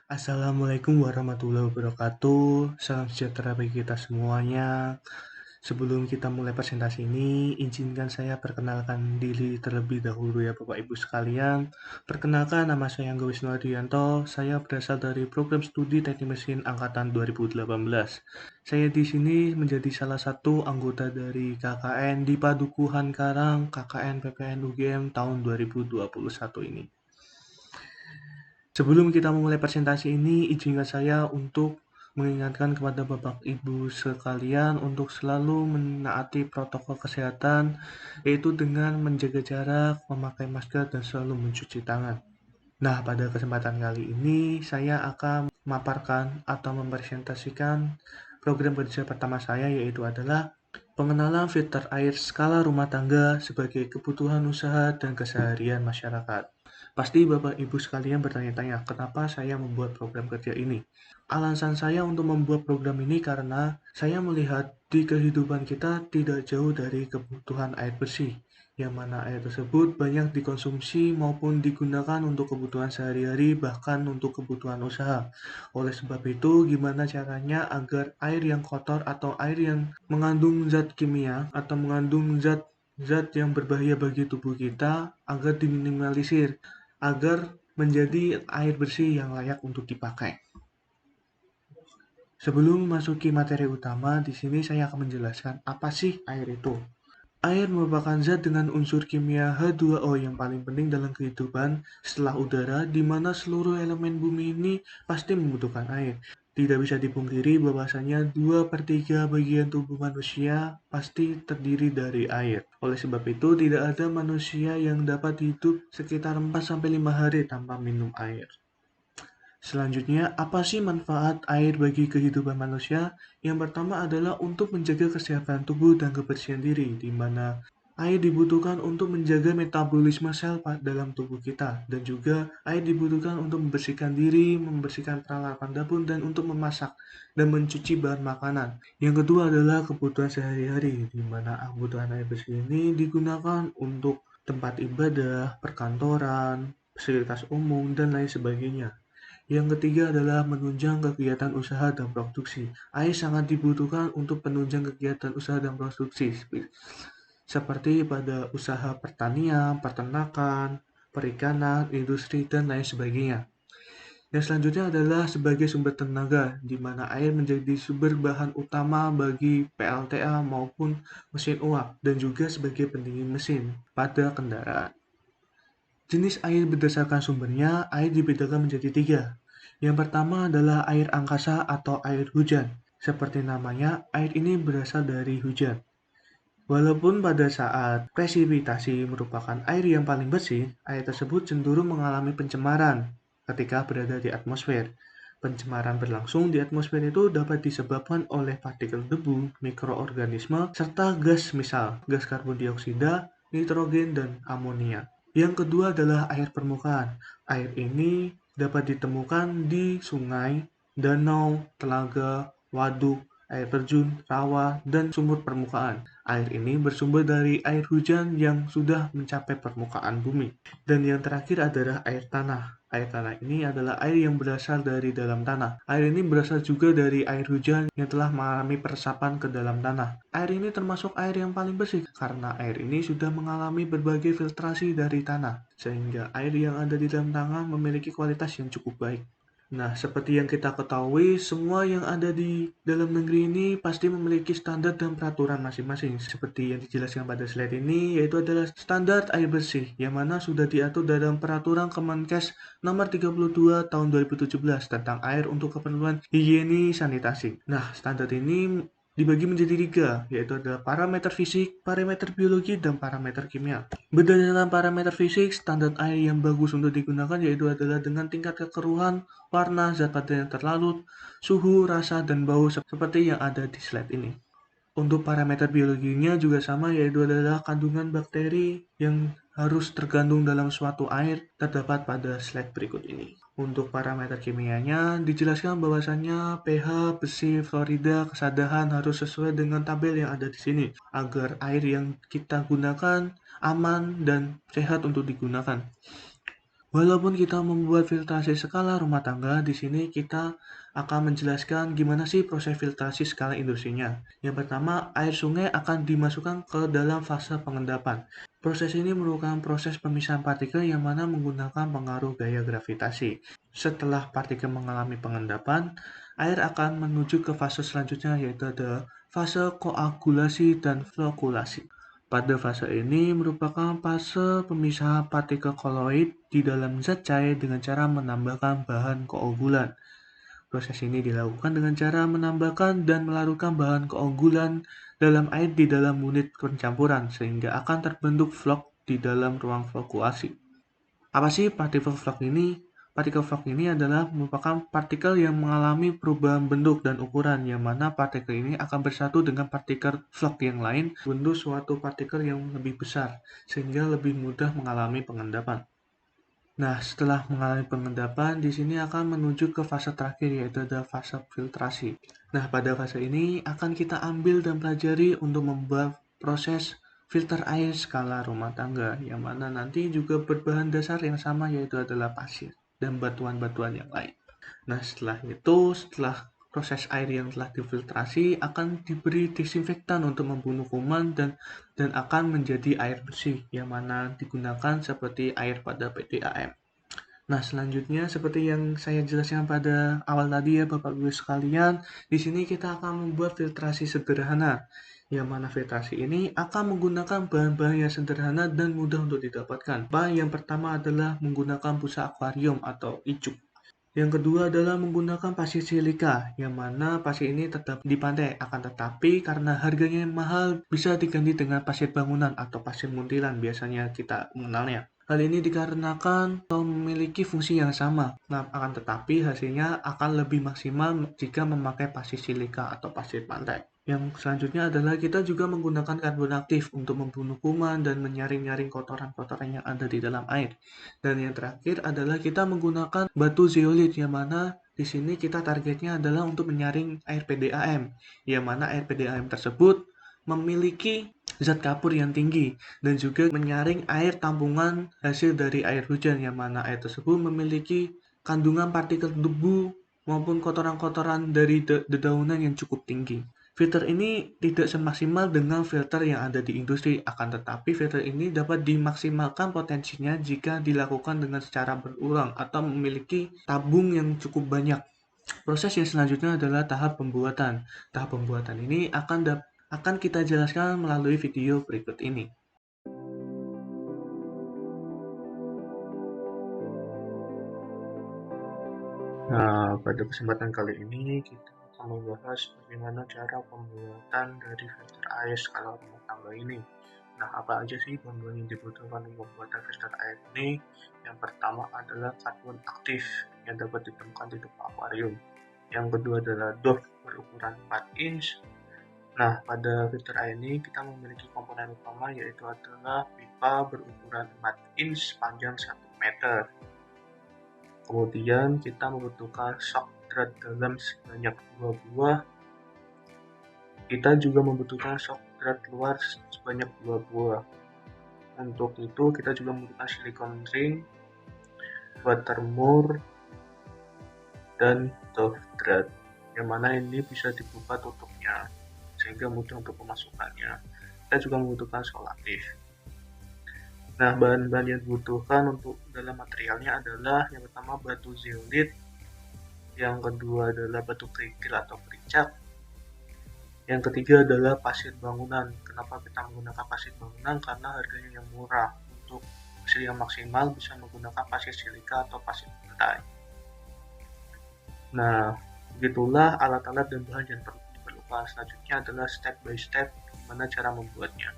Assalamualaikum warahmatullahi wabarakatuh. Salam sejahtera bagi kita semuanya. Sebelum kita mulai presentasi ini, izinkan saya perkenalkan diri terlebih dahulu ya Bapak Ibu sekalian. Perkenalkan, nama saya Angga Wisnu Adianto. Saya berasal dari program studi Teknik Mesin angkatan 2018. Saya di sini menjadi salah satu anggota dari KKN di Padukuhan Karang KKN PPN UGM tahun 2021 ini. Sebelum kita memulai presentasi ini, izinkan saya untuk mengingatkan kepada Bapak Ibu sekalian untuk selalu menaati protokol kesehatan, yaitu dengan menjaga jarak, memakai masker, dan selalu mencuci tangan. Nah, pada kesempatan kali ini, saya akan memaparkan atau mempresentasikan program kerja pertama saya, yaitu adalah pengenalan filter air skala rumah tangga sebagai kebutuhan usaha dan keseharian masyarakat. Pasti Bapak Ibu sekalian bertanya-tanya, kenapa saya membuat program kerja ini? Alasan saya untuk membuat program ini karena saya melihat di kehidupan kita tidak jauh dari kebutuhan air bersih, yang mana air tersebut banyak dikonsumsi maupun digunakan untuk kebutuhan sehari-hari, bahkan untuk kebutuhan usaha. Oleh sebab itu, gimana caranya agar air yang kotor atau air yang mengandung zat kimia atau mengandung zat yang berbahaya bagi tubuh kita agar diminimalisir, agar menjadi air bersih yang layak untuk dipakai. Sebelum memasuki materi utama, di sini saya akan menjelaskan apa sih air itu. Air merupakan zat dengan unsur kimia H2O yang paling penting dalam kehidupan setelah udara, di mana seluruh elemen bumi ini pasti membutuhkan air. Tidak bisa dipungkiri bahwasanya 2/3 bagian tubuh manusia pasti terdiri dari air. Oleh sebab itu, tidak ada manusia yang dapat hidup sekitar 4-5 hari tanpa minum air. Selanjutnya, apa sih manfaat air bagi kehidupan manusia? Yang pertama adalah untuk menjaga kesehatan tubuh dan kebersihan diri, di mana air dibutuhkan untuk menjaga metabolisme sel dalam tubuh kita, dan juga air dibutuhkan untuk membersihkan diri, membersihkan peralatan dapur, dan untuk memasak dan mencuci bahan makanan. Yang kedua adalah kebutuhan sehari-hari, di mana kebutuhan air bersih ini digunakan untuk tempat ibadah, perkantoran, fasilitas umum, dan lain sebagainya. Yang ketiga adalah menunjang kegiatan usaha dan produksi. Air sangat dibutuhkan untuk penunjang kegiatan usaha dan produksi, seperti pada usaha pertanian, peternakan, perikanan, industri, dan lain sebagainya. Yang selanjutnya adalah sebagai sumber tenaga, di mana air menjadi sumber bahan utama bagi PLTA maupun mesin uap, dan juga sebagai pendingin mesin pada kendaraan. Jenis air berdasarkan sumbernya, air dibedakan menjadi 3. Yang pertama adalah air angkasa atau air hujan. Seperti namanya, air ini berasal dari hujan. Walaupun pada saat presipitasi merupakan air yang paling bersih, air tersebut cenderung mengalami pencemaran ketika berada di atmosfer. Pencemaran berlangsung di atmosfer itu dapat disebabkan oleh partikel debu, mikroorganisme, serta gas misal gas karbon dioksida, nitrogen, dan amonia. Yang kedua adalah air permukaan. Air ini dapat ditemukan di sungai, danau, telaga, waduk, air terjun, rawa, dan sumur permukaan. Air ini bersumber dari air hujan yang sudah mencapai permukaan bumi. Dan yang terakhir adalah air tanah. Air tanah ini adalah air yang berasal dari dalam tanah. Air ini berasal juga dari air hujan yang telah mengalami peresapan ke dalam tanah. Air ini termasuk air yang paling bersih karena air ini sudah mengalami berbagai filtrasi dari tanah, sehingga air yang ada di dalam tanah memiliki kualitas yang cukup baik. Nah, seperti yang kita ketahui, semua yang ada di dalam negeri ini pasti memiliki standar dan peraturan masing-masing. Seperti yang dijelaskan pada slide ini, yaitu adalah standar air bersih, yang mana sudah diatur dalam peraturan Kemenkes nomor 32 tahun 2017 tentang air untuk keperluan higienis sanitasi. Nah, standar ini dibagi menjadi 3, yaitu adalah parameter fisik, parameter biologi, dan parameter kimia. Berdasarkan parameter fisik, standar air yang bagus untuk digunakan yaitu adalah dengan tingkat kekeruhan, warna, zat padat yang terlarut, suhu, rasa, dan bau seperti yang ada di slide ini. Untuk parameter biologinya juga sama, yaitu adalah kandungan bakteri yang harus terkandung dalam suatu air terdapat pada slide berikut ini. Untuk parameter kimianya dijelaskan bahwasannya pH, besi, fluorida, kesadahan harus sesuai dengan tabel yang ada di sini agar air yang kita gunakan aman dan sehat untuk digunakan. Walaupun kita membuat filtrasi skala rumah tangga, di sini kita akan menjelaskan gimana sih proses filtrasi skala industrinya. Yang pertama, air sungai akan dimasukkan ke dalam fase pengendapan. Proses ini merupakan proses pemisahan partikel yang mana menggunakan pengaruh gaya gravitasi. Setelah partikel mengalami pengendapan, air akan menuju ke fase selanjutnya, yaitu ada fase koagulasi dan flokulasi. Pada fase ini merupakan fase pemisahan partikel koloid di dalam zat cair dengan cara menambahkan bahan koagulan. Proses ini dilakukan dengan cara menambahkan dan melarutkan bahan koagulan dalam air di dalam unit pencampuran sehingga akan terbentuk vlog di dalam ruang flokuasi. Apa sih partikel vlog ini? Partikel vlog ini adalah merupakan partikel yang mengalami perubahan bentuk dan ukuran, yang mana partikel ini akan bersatu dengan partikel vlog yang lain membentuk suatu partikel yang lebih besar, sehingga lebih mudah mengalami pengendapan. Nah, setelah mengalami pengendapan, di sini akan menuju ke fase terakhir, yaitu ada fase filtrasi. Nah, pada fase ini akan kita ambil dan pelajari untuk membuat proses filter air skala rumah tangga, yang mana nanti juga berbahan dasar yang sama, yaitu adalah pasir dan batuan-batuan yang lain. Nah, setelah proses air yang telah difiltrasi akan diberi disinfektan untuk membunuh kuman dan akan menjadi air bersih yang mana digunakan seperti air pada PDAM. Nah, selanjutnya seperti yang saya jelaskan pada awal tadi ya Bapak Ibu sekalian, di sini kita akan membuat filtrasi sederhana. Yang mana filtrasi ini akan menggunakan bahan-bahan yang sederhana dan mudah untuk didapatkan. Bahan yang pertama adalah menggunakan busa akuarium atau icuk. Yang kedua adalah menggunakan pasir silika, yang mana pasir ini tetap di pantai, akan tetapi karena harganya yang mahal bisa diganti dengan pasir bangunan atau pasir muntilan biasanya kita mengenalnya. Hal ini dikarenakan memiliki fungsi yang sama, akan tetapi hasilnya akan lebih maksimal jika memakai pasir silika atau pasir pantai. Yang selanjutnya adalah kita juga menggunakan karbon aktif untuk membunuh kuman dan menyaring-nyaring kotoran-kotoran yang ada di dalam air. Dan yang terakhir adalah kita menggunakan batu zeolit, yang mana di sini kita targetnya adalah untuk menyaring air PDAM, yang mana air PDAM tersebut memiliki zat kapur yang tinggi dan juga menyaring air tampungan hasil dari air hujan, yang mana air tersebut memiliki kandungan partikel debu maupun kotoran-kotoran dari dedaunan yang cukup tinggi. Filter ini tidak semaksimal dengan filter yang ada di industri, akan tetapi filter ini dapat dimaksimalkan potensinya jika dilakukan dengan secara berulang atau memiliki tabung yang cukup banyak. Proses yang selanjutnya adalah tahap pembuatan. Tahap pembuatan ini akan kita jelaskan melalui video berikut ini. Nah, pada kesempatan kali ini kita akan membahas bagaimana cara pembuatan dari filter air skala rumah tangga ini. Nah, apa aja sih bahan-bahan yang dibutuhkan untuk pembuatan filter air ini? Yang pertama adalah karbon aktif yang dapat ditemukan di dalam akuarium. Yang kedua adalah doff berukuran 4 inch. Nah, pada filter air ini kita memiliki komponen utama, yaitu adalah pipa berukuran 4 inch panjang 1 meter. Kemudian kita membutuhkan shock thread dalam sebanyak 2 buah. Kita juga membutuhkan shock thread luar sebanyak 2 buah. Untuk itu kita juga membutuhkan silicone ring, watermore, dan doff thread, yang mana ini bisa dibuka tutupnya sehingga mudah untuk pemasukannya. Kita juga membutuhkan solatif. Nah, bahan-bahan yang dibutuhkan untuk dalam materialnya adalah yang pertama batu zeolit, yang kedua adalah batu kerikil atau kericak, yang ketiga adalah pasir bangunan. Kenapa kita menggunakan pasir bangunan? Karena harganya yang murah. Untuk hasil yang maksimal bisa menggunakan pasir silika atau pasir pantai. Nah, begitulah alat-alat dan bahan yang perlu diperlukan. Selanjutnya adalah step by step gimana cara membuatnya.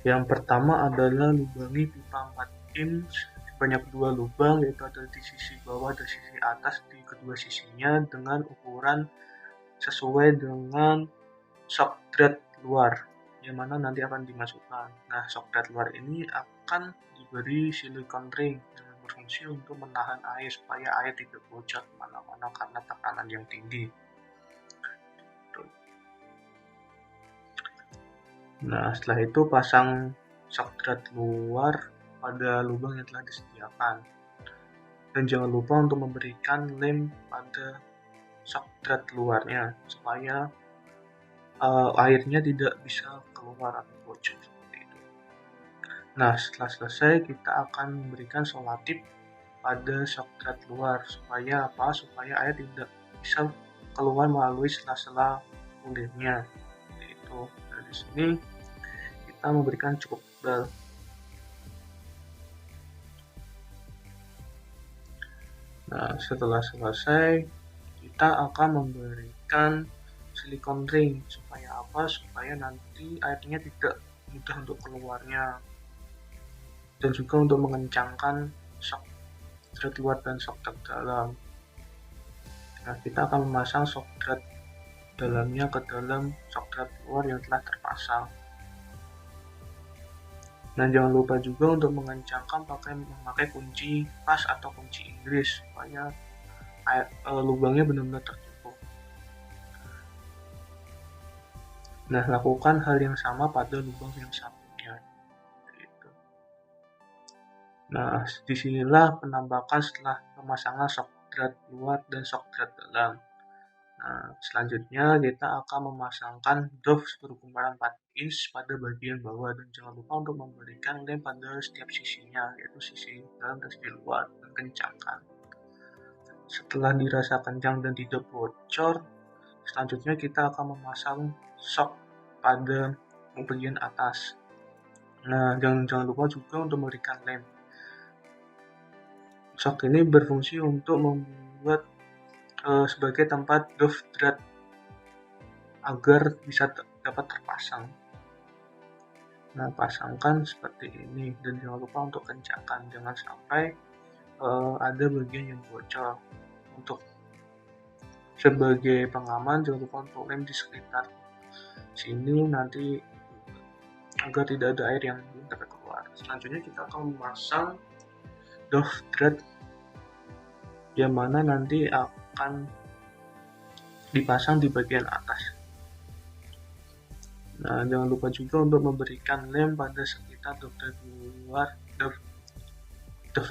Yang pertama adalah lubangi pipa 4 inch sebanyak 2 lubang, yaitu ada di sisi bawah dan sisi atas di kedua sisinya dengan ukuran sesuai dengan shock thread luar, yang mana nanti akan dimasukkan. Nah, shock thread luar ini akan diberi silicone ring yang berfungsi untuk menahan air supaya air tidak bocor kemana-mana karena tekanan yang tinggi. Nah, setelah itu pasang shock thread luar pada lubang yang telah disediakan. Dan jangan lupa untuk memberikan lem pada shock thread luarnya supaya airnya tidak bisa keluar atau bocor seperti itu. Nah, setelah selesai kita akan memberikan solatif pada shock thread luar supaya apa? Supaya air tidak bisa keluar melalui sela-sela kulitnya. Seperti itu. Nah, di sini kita memberikan cukup tebal. Nah, setelah selesai kita akan memberikan silikon ring supaya apa? Supaya nanti airnya tidak mudah untuk keluarnya dan juga untuk mengencangkan shock thread luar dan shock thread dalam. Nah, kita akan memasang shock thread dalamnya ke dalam shock thread luar yang telah terpasang. Dan jangan lupa juga untuk mengencangkan memakai kunci pas atau kunci Inggris supaya lubangnya benar-benar tertutup. Nah, lakukan hal yang sama pada lubang yang satunya. Gitu. Nah, disinilah penampakan setelah pemasangan shock thread luar dan shock thread dalam. Nah, selanjutnya kita akan memasangkan doves berukuran 4 inch pada bagian bawah dan jangan lupa untuk memberikan lem pada setiap sisinya, yaitu sisi dalam dan sisi luar, dan kencangkan. Setelah dirasa kencang dan tidak bocor, selanjutnya kita akan memasang shock pada bagian atas. Nah, jangan lupa juga untuk memberikan lem. Shock ini berfungsi untuk membuat sebagai tempat dove thread agar bisa dapat terpasang. Nah, pasangkan seperti ini dan jangan lupa untuk kencangkan, jangan sampai ada bagian yang bocor. Untuk sebagai pengaman, jangan lupa untuk lem di sekitar sini nanti agar tidak ada air yang dapat keluar. Selanjutnya kita akan memasang dove thread yang mana nanti akan dipasang di bagian atas. Nah, jangan lupa juga untuk memberikan lem pada sekitar dove thread luar, dove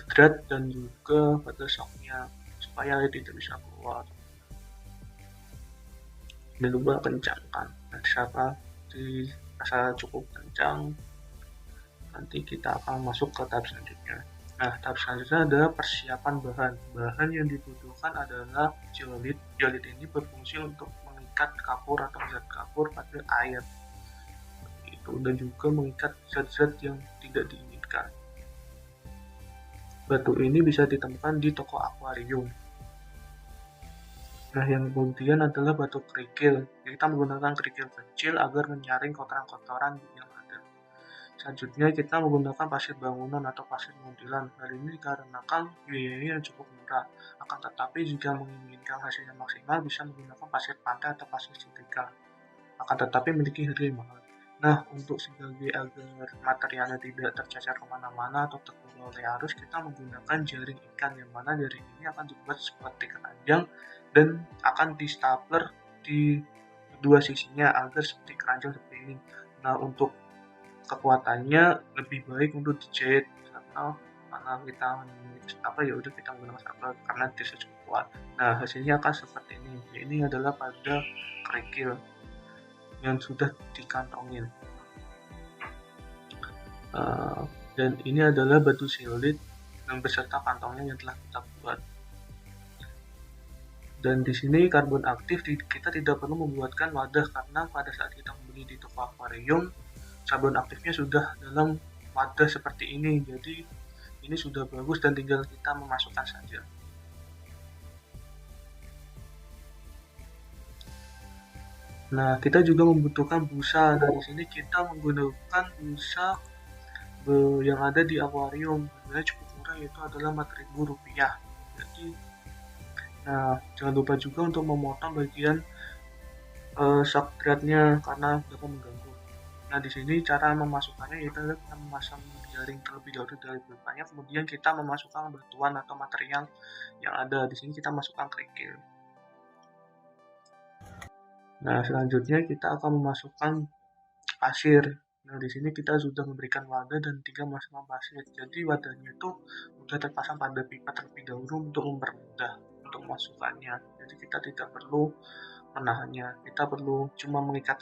thread dan juga pada shocknya supaya air tidak bisa keluar. Dan lupa kencangkan. Nah, siapa dirasa cukup kencang, nanti kita akan masuk ke tahap selanjutnya. Nah, tahap selanjutnya adalah persiapan bahan. Bahan yang dibutuhkan adalah zeolit. Zeolit ini berfungsi untuk mengikat kapur atau zat kapur pada air. Itu dan juga mengikat zat-zat yang tidak diinginkan. Batu ini bisa ditemukan di toko akuarium. Nah, yang kemudian adalah batu kerikil. Kita menggunakan kerikil kecil agar menyaring kotoran-kotoran yang ada. Selanjutnya kita menggunakan pasir bangunan atau pasir muntilan. Hal ini dikarenakan biayanya yang cukup murah. Akan tetapi jika menginginkan hasilnya maksimal bisa menggunakan pasir pantai atau pasir silika. Akan tetapi memiliki harga yang mahal. Nah, untuk sebagai agar materialnya tidak tercecer kemana-mana atau terbawa oleh arus, kita menggunakan jaring ikan, yang mana jaring ini akan dibuat seperti keranjang dan akan di stapler di dua sisinya agar seperti keranjang seperti ini. Nah, untuk kekuatannya lebih baik untuk dijahit karena kita ya udah kita menggunakan stapler karena dia cukup kuat. Nah, hasilnya akan seperti ini. Ini adalah pada kerikil yang sudah dikantongin. Dan ini adalah batu zeolit yang beserta kantongnya yang telah kita buat. Dan di sini karbon aktif kita tidak perlu membuatkan wadah karena pada saat kita membeli di toko akuarium, karbon aktifnya sudah dalam wadah seperti ini. Jadi ini sudah bagus dan tinggal kita memasukkan saja. Nah, kita juga membutuhkan busa. Nah, di sini kita menggunakan busa yang ada di akuarium. Harganya cukup murah, yaitu adalah Rp4.000. Jadi, nah, jangan lupa juga untuk memotong bagian shock thread-nya karena dapat mengganggu. Nah, di sini cara memasukkannya yaitu kita memasang jaring terlebih dahulu dari belakangnya, kemudian kita memasukkan batuan atau material yang ada. Di sini kita masukkan kerikil. Nah, selanjutnya kita akan memasukkan pasir. Nah, di sini kita sudah memberikan wadah dan 3 masukkan pasir. Jadi wadahnya itu sudah terpasang pada pipa terlebih dahulu untuk mempermudah untuk memasukkannya. Jadi kita tidak perlu menahannya, kita perlu cuma mengikat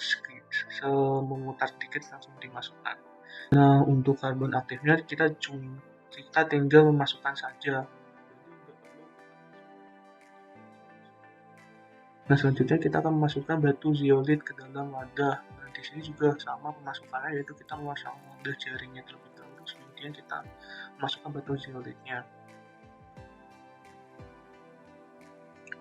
memutar sedikit langsung dimasukkan. Nah, untuk karbon aktifnya kita tinggal memasukkan saja. Nah, selanjutnya kita akan memasukkan batu zeolit ke dalam wadah. Nah, di sini juga sama pemasukannya, yaitu kita memasang wadah jaringnya terlebih dahulu, kemudian kita masukkan batu zeolitnya.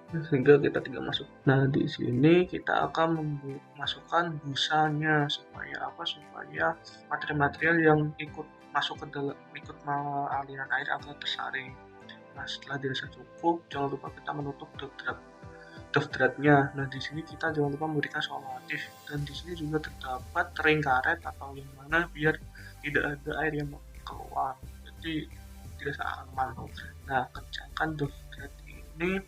Sehingga kita tinggal masuk. Nah, di sini kita akan memasukkan busanya supaya apa? Supaya material-material yang ikut masuk ke dalam aliran air agar tersaring. Nah, setelah dirasa cukup, jangan lupa kita menutup dratnya. Nah, di sini kita jangan lupa memberikan solatif, dan di sini juga terdapat ring karet atau yang mana biar tidak ada air yang keluar, jadi dirasa aman. Nah, kencangkan drat ini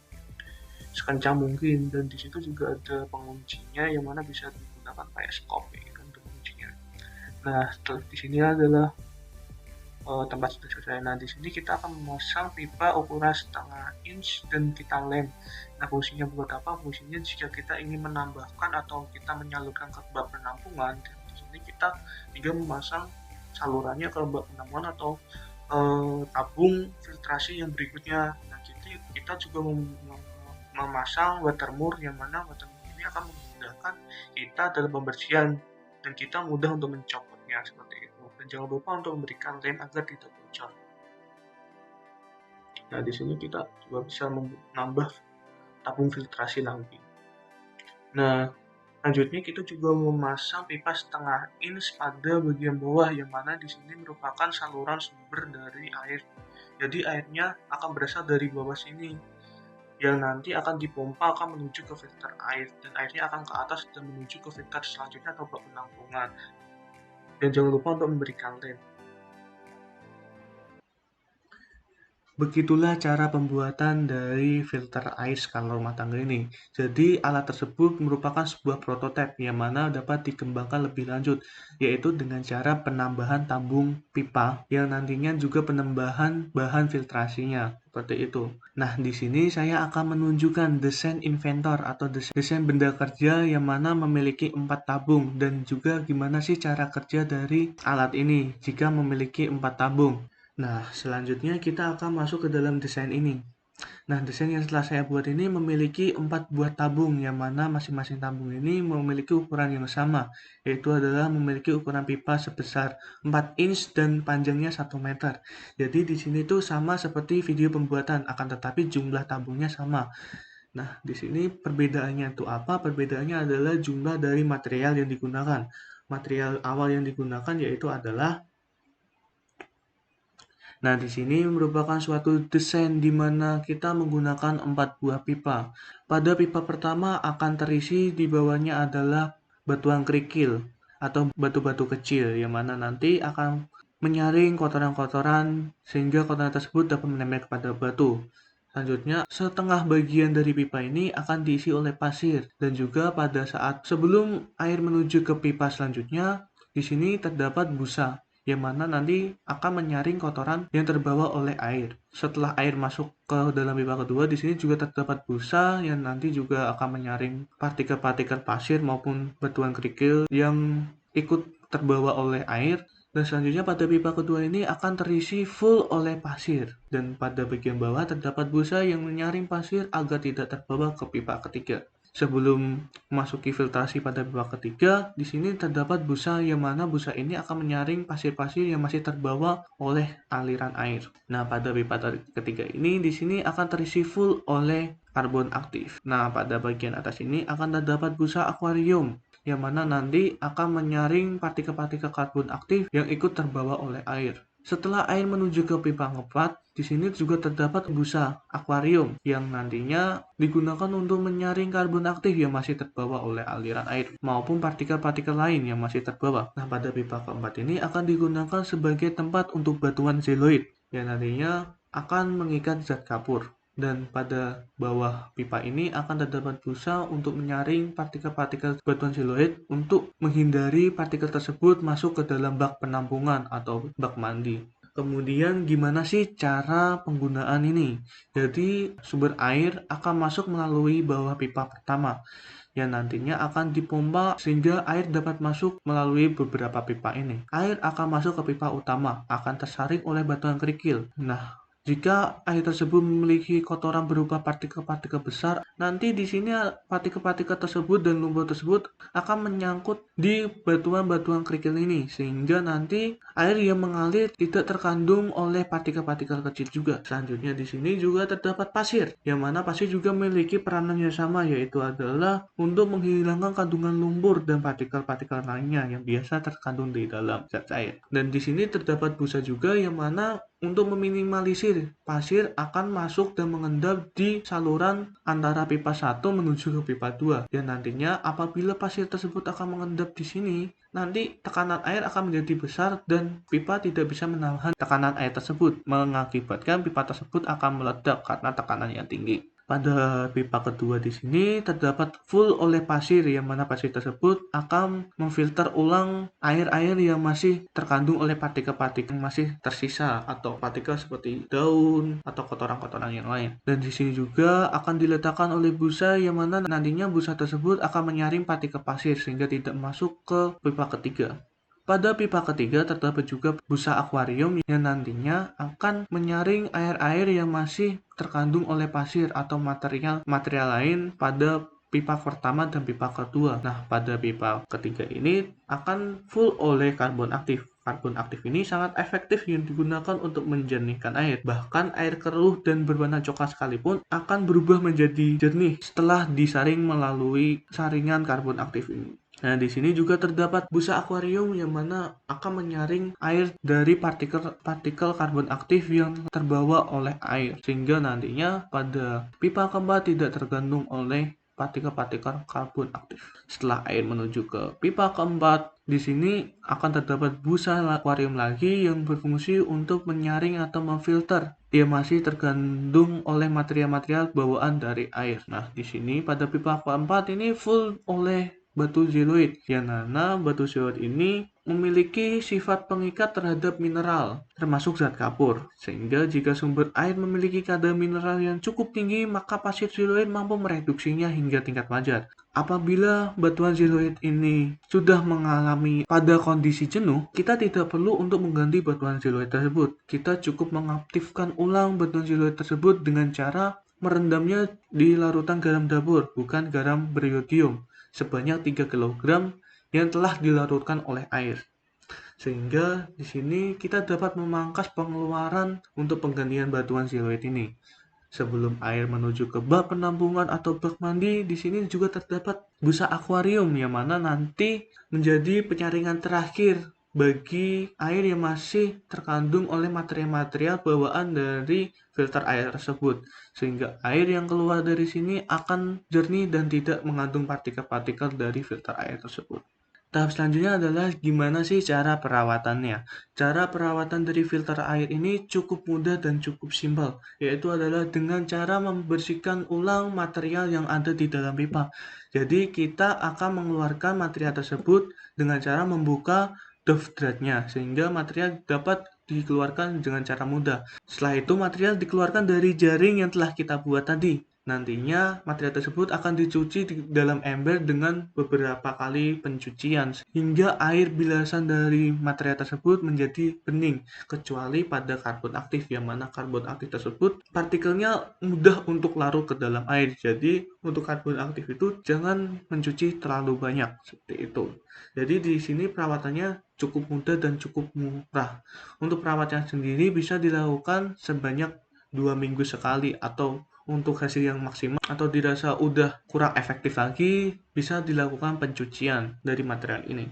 sekencang mungkin, dan di situ juga ada penguncinya yang mana bisa digunakan kayak skop gitu untuk menguncinya. Nah, setelah di sini adalah tempat sudah selesai. Nah, di sini kita akan memasang pipa ukuran setengah inch dan kita lem. Nah, fungsinya buat apa? Fungsinya jika kita ingin menambahkan atau kita menyalurkan ke bak penampungan, di sini kita tinggal memasang salurannya ke bak penampungan atau tabung filtrasi yang berikutnya. Nah, jadi kita juga memasang watermur, yang mana watermur ini akan memudahkan kita dalam pembersihan dan kita mudah untuk mencopotnya seperti itu. Dan jangan lupa untuk memberikan lem agar tidak bocor. Nah, di sini kita juga bisa menambah tabung filtrasi lagi. Nah, selanjutnya kita juga memasang pipa setengah inch pada bagian bawah, yang mana di sini merupakan saluran sumber dari air. Jadi airnya akan berasal dari bawah sini, yang nanti akan dipompa akan menuju ke filter air, dan airnya akan ke atas dan menuju ke filter selanjutnya atau bak penampungan. Dan jangan lupa untuk memberikan lem. Begitulah cara pembuatan dari filter air skala rumah tangga ini. Jadi alat tersebut merupakan sebuah prototipe yang mana dapat dikembangkan lebih lanjut, yaitu dengan cara penambahan tabung pipa yang nantinya juga penambahan bahan filtrasinya, seperti itu. Nah, di sini saya akan menunjukkan desain inventor atau desain benda kerja yang mana memiliki 4 tabung, dan juga gimana sih cara kerja dari alat ini jika memiliki 4 tabung. Nah, selanjutnya kita akan masuk ke dalam desain ini. Nah, desain yang telah saya buat ini memiliki 4 buah tabung, yang mana masing-masing tabung ini memiliki ukuran yang sama, yaitu adalah memiliki ukuran pipa sebesar 4 inch dan panjangnya 1 meter. Jadi di sini tuh sama seperti video pembuatan, akan tetapi jumlah tabungnya sama. Nah, di sini perbedaannya itu apa? Perbedaannya adalah jumlah dari material yang digunakan. Material awal yang digunakan yaitu adalah, nah, di sini merupakan suatu desain di mana kita menggunakan 4 buah pipa. Pada pipa pertama akan terisi di bawahnya adalah batuan kerikil atau batu-batu kecil, yang mana nanti akan menyaring kotoran-kotoran sehingga kotoran tersebut dapat menempel kepada batu. Selanjutnya, setengah bagian dari pipa ini akan diisi oleh pasir, dan juga pada saat sebelum air menuju ke pipa selanjutnya, di sini terdapat busa, yang mana nanti akan menyaring kotoran yang terbawa oleh air. Setelah air masuk ke dalam pipa kedua, di sini juga terdapat busa yang nanti juga akan menyaring partikel-partikel pasir maupun batuan kerikil yang ikut terbawa oleh air. Dan selanjutnya pada pipa kedua ini akan terisi full oleh pasir, dan pada bagian bawah terdapat busa yang menyaring pasir agar tidak terbawa ke pipa ketiga. Sebelum memasuki filtrasi pada pipa ketiga, di sini terdapat busa, yang mana busa ini akan menyaring pasir-pasir yang masih terbawa oleh aliran air. Nah, pada pipa ketiga ini di sini akan terisi full oleh karbon aktif. Nah, pada bagian atas ini akan terdapat busa akuarium, yang mana nanti akan menyaring partikel-partikel karbon aktif yang ikut terbawa oleh air. Setelah air menuju ke pipa keempat, di sini juga terdapat busa akuarium yang nantinya digunakan untuk menyaring karbon aktif yang masih terbawa oleh aliran air maupun partikel-partikel lain yang masih terbawa. Nah, pada pipa keempat ini akan digunakan sebagai tempat untuk batuan zeolite yang nantinya akan mengikat zat kapur. dan pada bawah pipa ini akan terdapat busa untuk menyaring partikel-partikel batuan siloid untuk menghindari partikel tersebut masuk ke dalam bak penampungan atau bak mandi. Kemudian gimana sih cara penggunaan ini? Jadi sumber air akan masuk melalui bawah pipa pertama yang nantinya akan dipompa sehingga air dapat masuk melalui beberapa pipa ini. Air akan masuk ke pipa utama, akan tersaring oleh batuan kerikil. Nah, jika air tersebut memiliki kotoran berupa partikel-partikel besar, nanti di sini partikel-partikel tersebut dan lumpur tersebut akan menyangkut di batuan-batuan kerikil ini, sehingga nanti air yang mengalir tidak terkandung oleh partikel-partikel kecil juga. Selanjutnya di sini juga terdapat pasir, yang mana pasir juga memiliki peranan yang sama, yaitu adalah untuk menghilangkan kandungan lumpur dan partikel-partikel lainnya yang biasa terkandung di dalam zat air. Dan di sini terdapat busa juga, yang mana untuk meminimalisir pasir akan masuk dan mengendap di saluran antara pipa 1 menuju ke pipa 2. Dan nantinya apabila pasir tersebut akan mengendap di sini, nanti tekanan air akan menjadi besar dan pipa tidak bisa menahan tekanan air tersebut, mengakibatkan pipa tersebut akan meledak karena tekanan yang tinggi. Pada pipa kedua di sini terdapat full oleh pasir, yang mana pasir tersebut akan memfilter ulang air-air yang masih terkandung oleh partikel-partikel yang masih tersisa atau partikel seperti daun atau kotoran-kotoran yang lain. Dan di sini juga akan diletakkan oleh busa, yang mana nantinya busa tersebut akan menyaring partikel pasir sehingga tidak masuk ke pipa ketiga. Pada pipa ketiga terdapat juga busa akuarium yang nantinya akan menyaring air-air yang masih terkandung oleh pasir atau material lain pada pipa pertama dan pipa kedua. Nah, pada pipa ketiga ini akan full oleh karbon aktif. Karbon aktif ini sangat efektif yang digunakan untuk menjernihkan air. Bahkan air keruh dan berwarna coklat sekalipun akan berubah menjadi jernih setelah disaring melalui saringan karbon aktif ini. Nah, di sini juga terdapat busa akuarium yang mana akan menyaring air dari partikel karbon aktif yang terbawa oleh air, sehingga nantinya pada pipa keempat tidak tergantung oleh partikel-partikel karbon aktif. Setelah air menuju ke pipa keempat, di sini akan terdapat busa akuarium lagi yang berfungsi untuk menyaring atau memfilter dia masih tergantung oleh material-material bawaan dari air. Nah, di sini pada pipa keempat ini full oleh batu zeoloid, yang mana batu zeoloid ini memiliki sifat pengikat terhadap mineral, termasuk zat kapur. Sehingga jika sumber air memiliki kadar mineral yang cukup tinggi, maka pasir zeoloid mampu mereduksinya hingga tingkat wajar. Apabila batuan zeoloid ini sudah mengalami pada kondisi jenuh, kita tidak perlu untuk mengganti batuan zeoloid tersebut. Kita cukup mengaktifkan ulang batuan zeoloid tersebut dengan cara merendamnya di larutan garam dapur, bukan garam beriodium, sebanyak 3 kg yang telah dilarutkan oleh air. Sehingga di sini kita dapat memangkas pengeluaran untuk penggantian batuan zeoloid ini. Sebelum air menuju ke bak penampungan atau bak mandi, di sini juga terdapat busa akuarium, yang mana nanti menjadi penyaringan terakhir bagi air yang masih terkandung oleh material-material bawaan dari filter air tersebut, sehingga air yang keluar dari sini akan jernih dan tidak mengandung partikel-partikel dari filter air tersebut. Tahap selanjutnya adalah gimana sih cara perawatannya. Cara perawatan dari filter air ini cukup mudah dan cukup simpel, yaitu adalah dengan cara membersihkan ulang material yang ada di dalam pipa. Jadi kita akan mengeluarkan material tersebut dengan cara membuka dove dratnya, sehingga material dapat dikeluarkan dengan cara mudah. Setelah itu material dikeluarkan dari jaring yang telah kita buat tadi. Nantinya material tersebut akan dicuci di dalam ember dengan beberapa kali pencucian hingga air bilasan dari material tersebut menjadi bening, kecuali pada karbon aktif, yang mana karbon aktif tersebut partikelnya mudah untuk larut ke dalam air. Jadi untuk karbon aktif itu jangan mencuci terlalu banyak seperti itu. Jadi di sini perawatannya cukup mudah dan cukup murah. Untuk perawatan sendiri bisa dilakukan sebanyak 2 minggu sekali, atau untuk hasil yang maksimal atau dirasa udah kurang efektif lagi, bisa dilakukan pencucian dari material ini.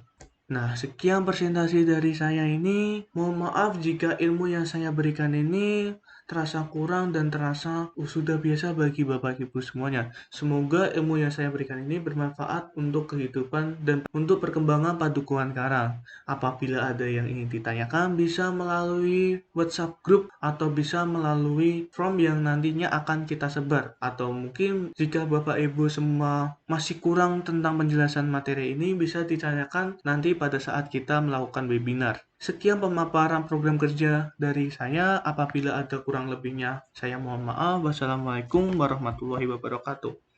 Nah, sekian presentasi dari saya ini. Mohon maaf jika ilmu yang saya berikan ini terasa kurang dan terasa sudah biasa bagi Bapak Ibu semuanya. Semoga ilmu yang saya berikan ini bermanfaat untuk kehidupan dan untuk perkembangan padukuhan karang. Apabila ada yang ingin ditanyakan, bisa melalui WhatsApp group atau bisa melalui form yang nantinya akan kita sebar. Atau mungkin jika Bapak Ibu semua masih kurang tentang penjelasan materi ini, bisa ditanyakan nanti pada saat kita melakukan webinar. Sekian pemaparan program kerja dari saya. Apabila ada kurang lebihnya, saya mohon maaf. Wassalamualaikum warahmatullahi wabarakatuh.